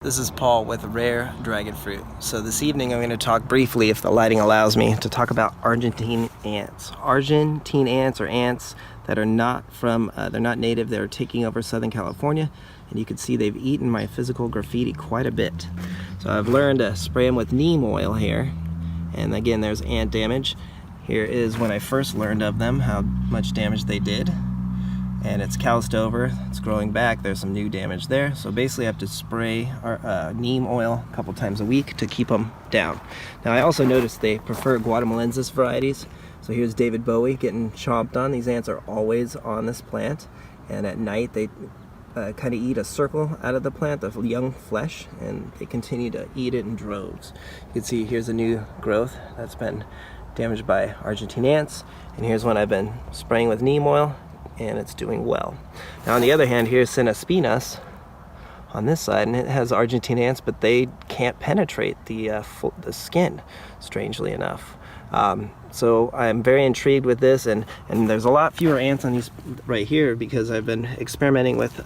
This is Paul with Rare Dragon Fruit. So this evening I'm going to talk briefly, if the lighting allows me, to talk about Argentine ants. Argentine ants, or ants that are not from, they're not native, they're taking over Southern California, and you can see they've eaten my physical graffiti quite a bit. So I've learned to spray them with neem oil here, and again there's ant damage. Here is when I first learned of them, how much damage they did. And it's calloused over, it's growing back, there's some new damage there. So basically I have to spray neem oil a couple times a week to keep them down. Now I also noticed they prefer Guatemalensis varieties. So here's David Bowie getting chomped on. These ants are always on this plant, and at night they kind of eat a circle out of the plant of young flesh, and they continue to eat it in droves. You can see here's a new growth that's been damaged by Argentine ants, and here's one I've been spraying with neem oil, and it's doing well. Now on the other hand, here's Cinespinas on this side, and it has Argentine ants, but they can't penetrate the skin, strangely enough. So I'm very intrigued with this, and there's a lot fewer ants on these right here because I've been experimenting with,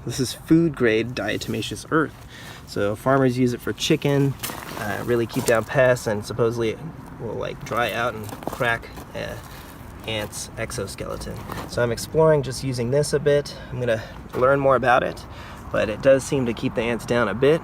this is food grade diatomaceous earth. So farmers use it for chicken, really keep down pests, and supposedly it will like dry out and crack ant's exoskeleton. So I'm exploring just using this a bit. I'm gonna learn more about it, but it does seem to keep the ants down a bit.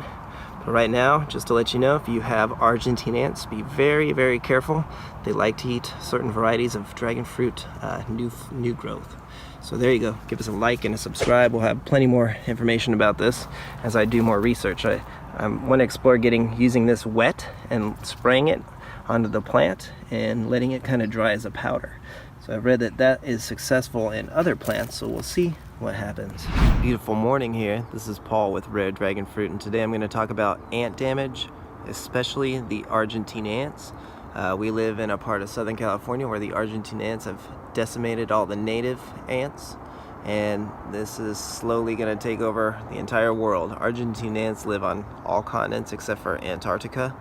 But right now, just to let you know, if you have Argentine ants, be very, very careful. They like to eat certain varieties of dragon fruit, new growth. So there you go. Give us a like and a subscribe. We'll have plenty more information about this as I do more research. I want to explore using this wet and spraying it onto the plant and letting it kind of dry as a powder. So I've read that that is successful in other plants, so we'll see what happens. Beautiful morning here. This is Paul with Rare Dragon Fruit, and today I'm going to talk about ant damage, especially the Argentine ants. We live in a part of Southern California where the Argentine ants have decimated all the native ants, and this is slowly going to take over the entire world. Argentine ants live on all continents except for Antarctica,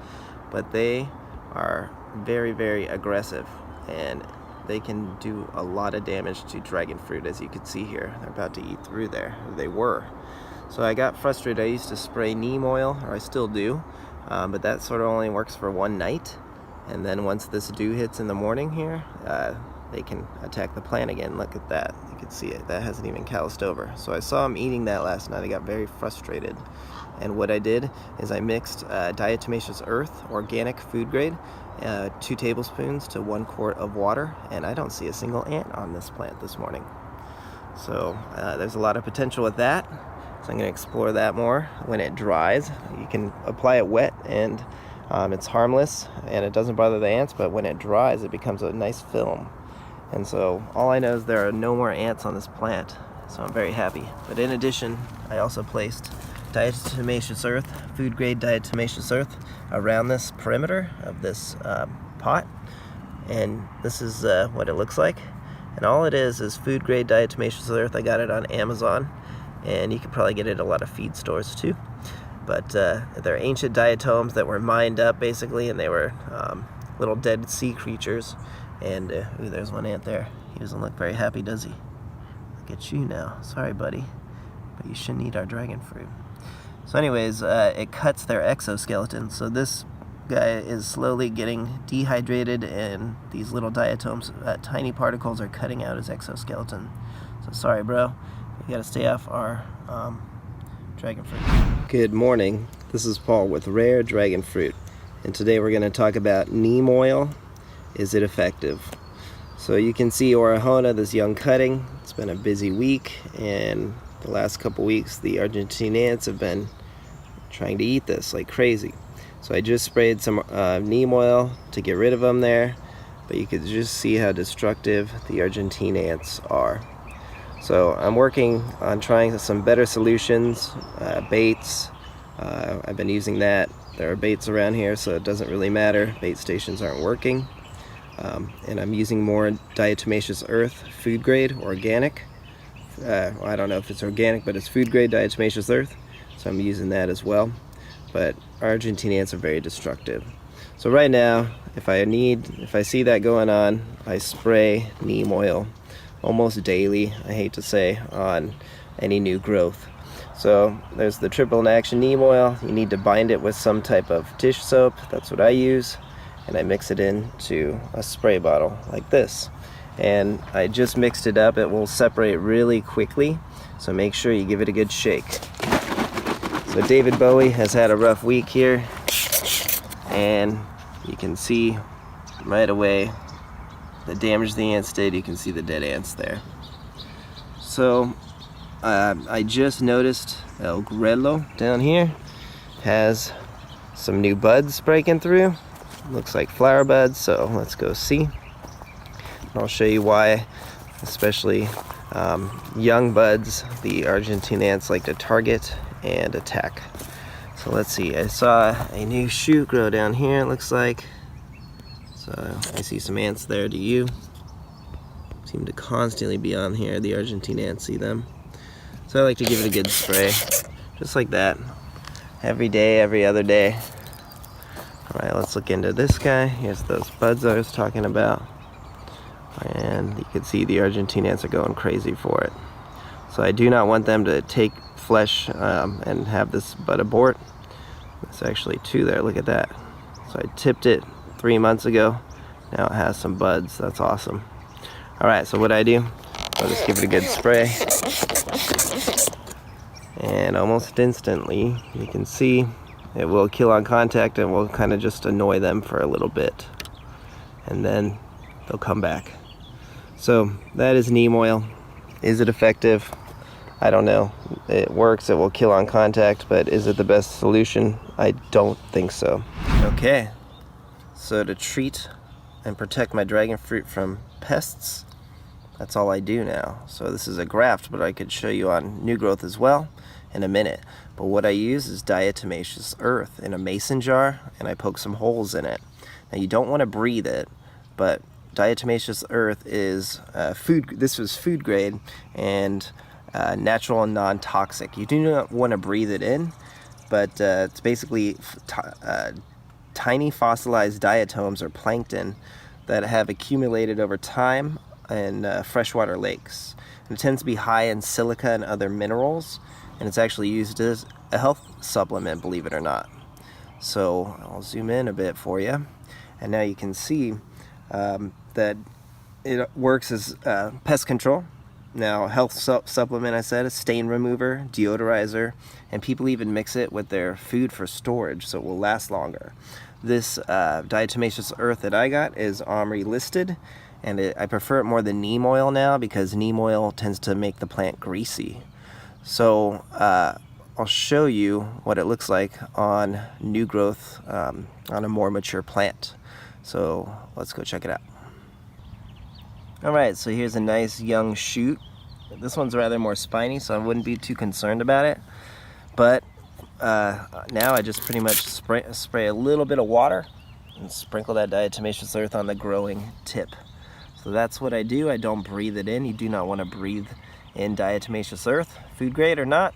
but they are very, very aggressive, and they can do a lot of damage to dragon fruit, as you can see here. They're about to eat through there. They were. So I got frustrated. I used to spray neem oil, or I still do, but that sort of only works for one night. And then once this dew hits in the morning here, they can attack the plant again. Look at that. You can see it. That hasn't even calloused over. So I saw them eating that last night. I got very frustrated. And what I did is I mixed diatomaceous earth, organic food grade, 2 tablespoons to 1 quart of water, and I don't see a single ant on this plant this morning. So there's a lot of potential with that. So I'm going to explore that more. When it dries, you can apply it wet, and it's harmless and it doesn't bother the ants, but when it dries it becomes a nice film. And so all I know is there are no more ants on this plant, so I'm very happy. But in addition, I also placed diatomaceous earth, food grade diatomaceous earth, around this perimeter of this pot, and this is what it looks like. And all it is food grade diatomaceous earth. I got it on Amazon, and you can probably get it at a lot of feed stores too. But they're ancient diatoms that were mined up basically, and they were little dead sea creatures. And ooh, there's one ant there. He doesn't look very happy, does he? Look at you now. Sorry, buddy, but you shouldn't eat our dragon fruit. So anyways, it cuts their exoskeleton. So this guy is slowly getting dehydrated, and these little diatoms, tiny particles, are cutting out his exoskeleton. So sorry, bro. You gotta stay off our dragon fruit. Good morning. This is Paul with Rare Dragon Fruit, and today we're going to talk about neem oil. Is it effective? So you can see Orahona, this young cutting. It's been a busy week, and the last couple weeks the Argentine ants have been trying to eat this like crazy. So I just sprayed some neem oil to get rid of them there, but you could just see how destructive the Argentine ants are. So I'm working on trying some better solutions, baits. I've been using that. There are baits around here, so it doesn't really matter. Bait stations aren't working. And I'm using more diatomaceous earth, food grade, organic. I don't know if it's organic, but it's food grade diatomaceous earth, so I'm using that as well. But Argentine ants are very destructive. So right now, if I see that going on, I spray neem oil almost daily, I hate to say, on any new growth. So there's the triple in action neem oil. You need to bind it with some type of dish soap. That's what I use. And I mix it into a spray bottle like this. And I just mixed it up. It will separate really quickly. So make sure you give it a good shake. So David Bowie has had a rough week here. And you can see right away the damage the ants did. You can see the dead ants there. So I just noticed El Grelo down here has some new buds breaking through. Looks like flower buds, so let's go see. I'll show you why, especially young buds, the Argentine ants like to target and attack. So let's see, I saw a new shoot grow down here, it looks like. So I see some ants there. Do you? Seem to constantly be on here, the Argentine ants, see them? So I like to give it a good spray, just like that, every day, every other day. Alright, let's look into this guy. Here's those buds I was talking about. And you can see the Argentine ants are going crazy for it. So I do not want them to take flesh and have this bud abort. There's actually two there, look at that. So I tipped it 3 months ago. Now it has some buds, that's awesome. Alright, so what I do, I'll just give it a good spray. And almost instantly, you can see it will kill on contact and will kind of just annoy them for a little bit. And then they'll come back. So that is neem oil. Is it effective? I don't know. It works, it will kill on contact, but is it the best solution? I don't think so. Okay, so to treat and protect my dragon fruit from pests, that's all I do now. So this is a graft, but I could show you on new growth as well in a minute. But what I use is diatomaceous earth in a mason jar, and I poke some holes in it. Now you don't want to breathe it, but diatomaceous earth is this was food grade and natural and non-toxic. You do not want to breathe it in, but it's basically tiny fossilized diatoms or plankton that have accumulated over time in freshwater lakes. And it tends to be high in silica and other minerals, and it's actually used as a health supplement, believe it or not. So I'll zoom in a bit for you, and now you can see that it works as pest control. Now, health supplement, I said, a stain remover, deodorizer, and people even mix it with their food for storage so it will last longer. This diatomaceous earth that I got is OMRI listed, and I prefer it more than neem oil now because neem oil tends to make the plant greasy. So I'll show you what it looks like on new growth on a more mature plant. So let's go check it out. Alright, so here's a nice young shoot. This one's rather more spiny, so I wouldn't be too concerned about it. But now I just pretty much spray a little bit of water and sprinkle that diatomaceous earth on the growing tip. So that's what I do. I don't breathe it in. You do not want to breathe in diatomaceous earth, food grade or not,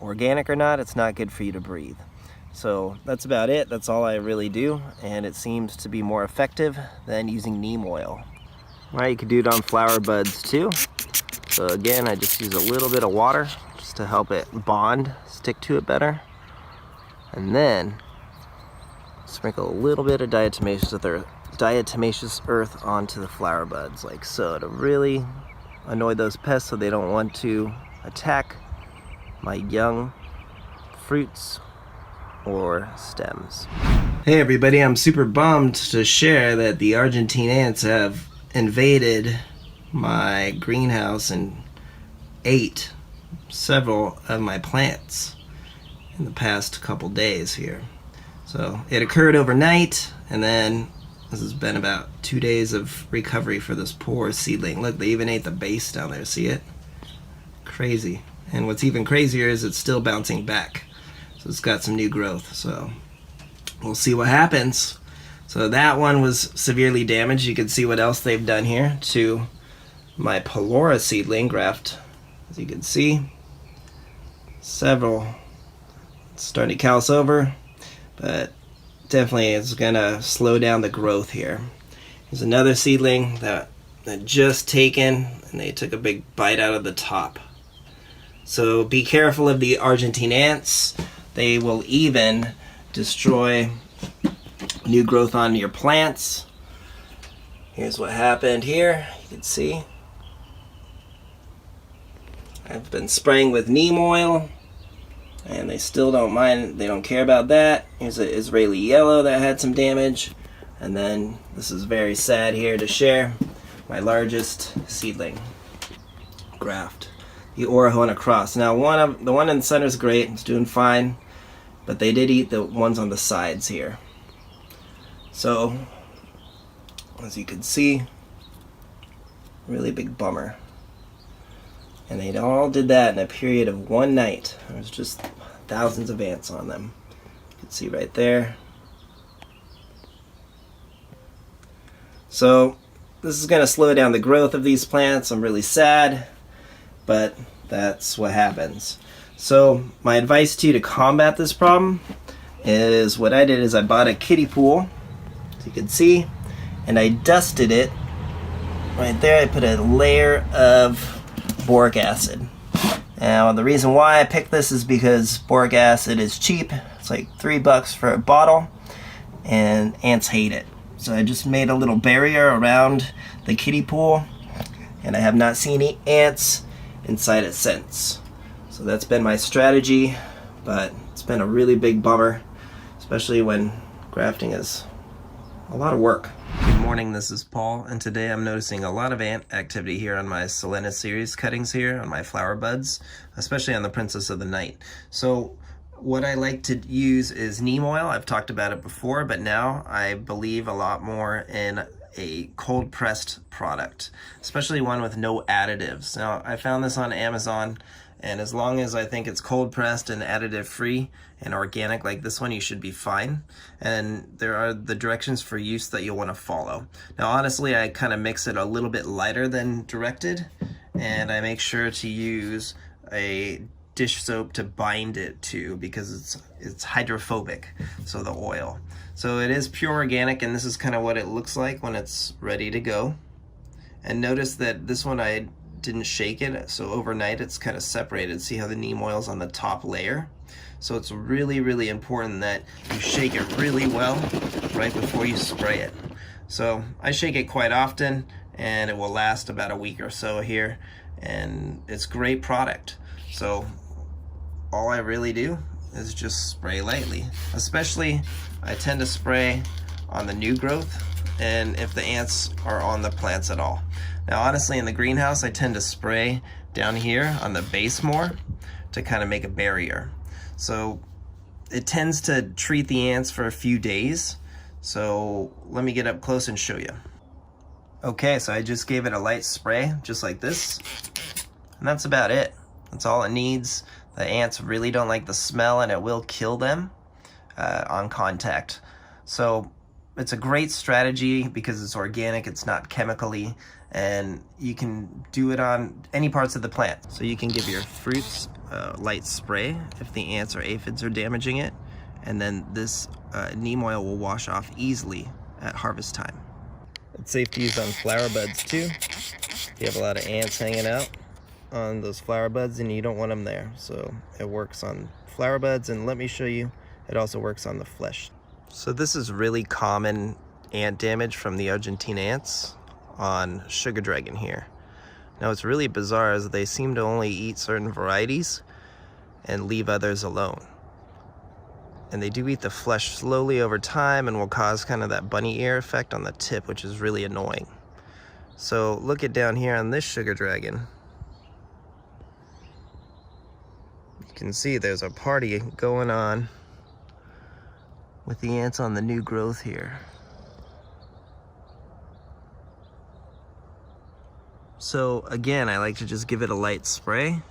organic or not, it's not good for you to breathe. So that's about it. That's all I really do, and it seems to be more effective than using neem oil. Alright, you could do it on flower buds too. So again, I just use a little bit of water just to help it bond, stick to it better. And then sprinkle a little bit of diatomaceous earth onto the flower buds like so to really annoy those pests so they don't want to attack my young fruits or stems. Hey everybody, I'm super bummed to share that the Argentine ants have invaded my greenhouse and ate several of my plants in the past couple days here. So it occurred overnight, and then this has been about 2 days of recovery for this poor seedling. Look, they even ate the base down there, see it? Crazy. And what's even crazier is it's still bouncing back. So it's got some new growth, so we'll see what happens. So that one was severely damaged. You can see what else they've done here to my Pelora seedling graft. As you can see, several. It's starting to callus over, but definitely it's gonna slow down the growth here. There's another seedling that just taken, and they took a big bite out of the top. So be careful of the Argentine ants. They will even destroy new growth on your plants. Here's what happened here. You can see I've been spraying with neem oil and they still don't mind, they don't care about that. Here's an Israeli yellow that had some damage. And then this is very sad here to share, my largest seedling graft, the Orahona cross. Now the one in the center is great, it's doing fine, but they did eat the ones on the sides here. So as you can see, really big bummer. And they all did that in a period of one night. There was just thousands of ants on them. You can see right there. So this is going to slow down the growth of these plants. I'm really sad, but that's what happens. So my advice to you to combat this problem is, what I did is I bought a kiddie pool, as you can see, and I dusted it. Right there I put a layer of boric acid. Now the reason why I picked this is because boric acid is cheap. It's like $3 for a bottle, and ants hate it. So I just made a little barrier around the kiddie pool, and I have not seen any ants inside it since. So that's been my strategy, but it's been a really big bummer, especially when grafting is a lot of work. Good morning, this is Paul, and today I'm noticing a lot of ant activity here on my Selena series cuttings here on my flower buds, especially on the Princess of the Night. So what I like to use is neem oil. I've talked about it before, but now I believe a lot more in a cold pressed product, especially one with no additives. Now I found this on Amazon, and as long as I think it's cold pressed and additive free and organic like this one, you should be fine. And there are the directions for use that you'll want to follow. Now honestly, I kind of mix it a little bit lighter than directed, and I make sure to use a dish soap to bind it to, because it's hydrophobic, so the oil. So it is pure organic, and this is kind of what it looks like when it's ready to go. And notice that this one I didn't shake it, so overnight it's kind of separated. See how the neem oil's on the top layer? So it's really, really important that you shake it really well right before you spray it. So I shake it quite often, and it will last about a week or so here, and it's great product. So all I really do is just spray lightly. Especially I tend to spray on the new growth and if the ants are on the plants at all. Now honestly, in the greenhouse I tend to spray down here on the base more to kind of make a barrier. So it tends to treat the ants for a few days. So let me get up close and show you. Okay, so I just gave it a light spray just like this, and that's about it. That's all it needs. The ants really don't like the smell, and it will kill them on contact. So it's a great strategy because it's organic, it's not chemically, and you can do it on any parts of the plant. So you can give your fruits a light spray if the ants or aphids are damaging it, and then this neem oil will wash off easily at harvest time. It's safe to use on flower buds too. You have a lot of ants hanging out on those flower buds and you don't want them there. So it works on flower buds, and let me show you, it also works on the flesh. So this is really common ant damage from the Argentine ants on sugar dragon here. Now what's really bizarre is they seem to only eat certain varieties and leave others alone. And they do eat the flesh slowly over time and will cause kind of that bunny ear effect on the tip, which is really annoying. So look at down here on this sugar dragon. You can see there's a party going on with the ants on the new growth here. So again, I like to just give it a light spray,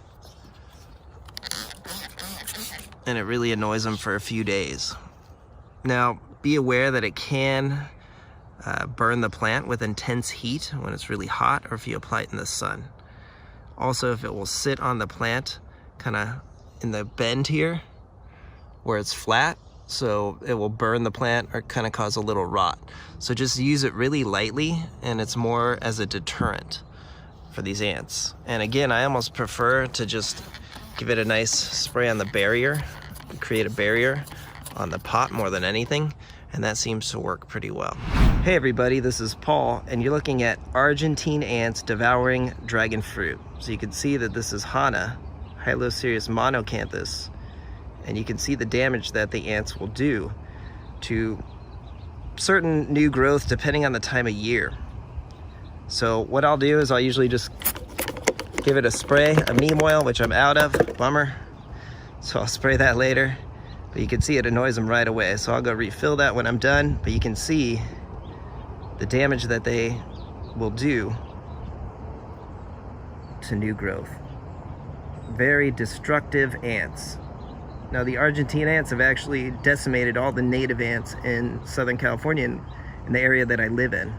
and it really annoys them for a few days. Now, be aware that it can burn the plant with intense heat when it's really hot, or if you apply it in the sun. Also, if it will sit on the plant kind of in the bend here where it's flat, so it will burn the plant or kind of cause a little rot. So just use it really lightly, and it's more as a deterrent for these ants. And again, I almost prefer to just give it a nice spray on the barrier, create a barrier on the pot more than anything, and that seems to work pretty well. Hey everybody, this is Paul, and you're looking at Argentine ants devouring dragon fruit. So you can see that this is Hana, Hylocereus monocanthus, and you can see the damage that the ants will do to certain new growth depending on the time of year. So what I'll do is I'll usually just give it a spray of neem oil, which I'm out of, bummer. So I'll spray that later, but you can see it annoys them right away. So I'll go refill that when I'm done, but you can see the damage that they will do to new growth. Very destructive ants. Now the Argentine ants have actually decimated all the native ants in Southern California, in the area that I live in.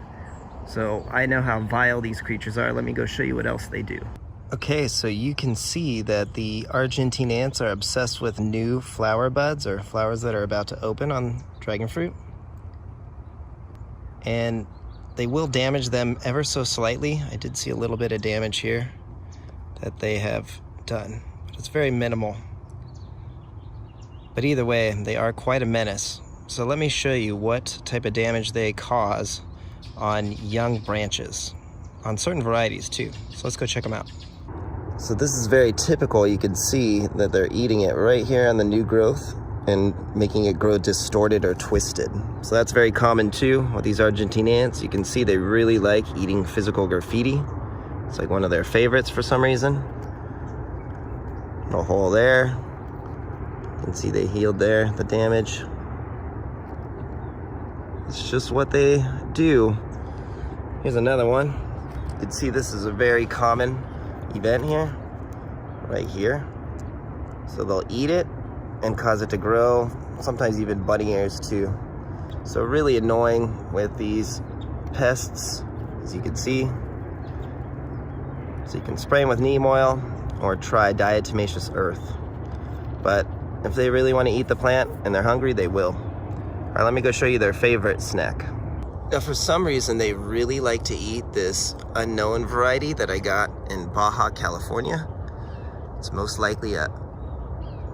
So I know how vile these creatures are. Let me go show you what else they do. Okay, so you can see that the Argentine ants are obsessed with new flower buds, or flowers that are about to open on dragon fruit. And they will damage them ever so slightly. I did see a little bit of damage here that they have done, but it's very minimal. But either way, they are quite a menace. So let me show you what type of damage they cause on young branches, on certain varieties too. So let's go check them out. So this is very typical. You can see that they're eating it right here on the new growth and making it grow distorted or twisted. So that's very common too with these Argentine ants. You can see they really like eating physical graffiti. It's like one of their favorites for some reason. No hole there. You can see they healed there, the damage. It's just what they do. Here's another one. You can see this is a very common event here, right here. So they'll eat it and cause it to grow, sometimes even bunny ears too. So really annoying with these pests, as you can see. So you can spray them with neem oil or try diatomaceous earth. But if they really want to eat the plant and they're hungry, they will. All right, let me go show you their favorite snack. Now, for some reason, they really like to eat this unknown variety that I got in Baja, California. It's most likely a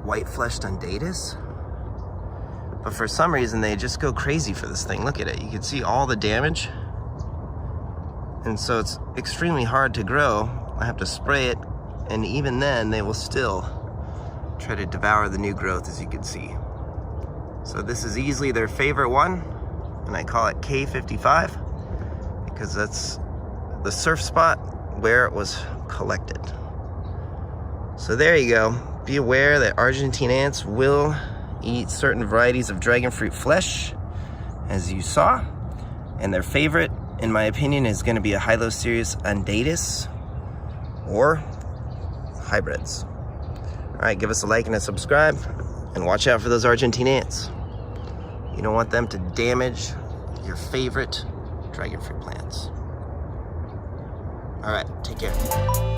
white-fleshed undatus. But for some reason, they just go crazy for this thing. Look at it. You can see all the damage. And so it's extremely hard to grow. I have to spray it, and even then, they will still try to devour the new growth, as you can see. So this is easily their favorite one, and I call it K55 because that's the surf spot where it was collected. So there you go. Be aware that Argentine ants will eat certain varieties of dragon fruit flesh, as you saw, and their favorite, in my opinion, is going to be a Hylocereus undatus or hybrids. All right, give us a like and a subscribe, and watch out for those Argentine ants. You don't want them to damage your favorite dragon fruit plants. All right, take care.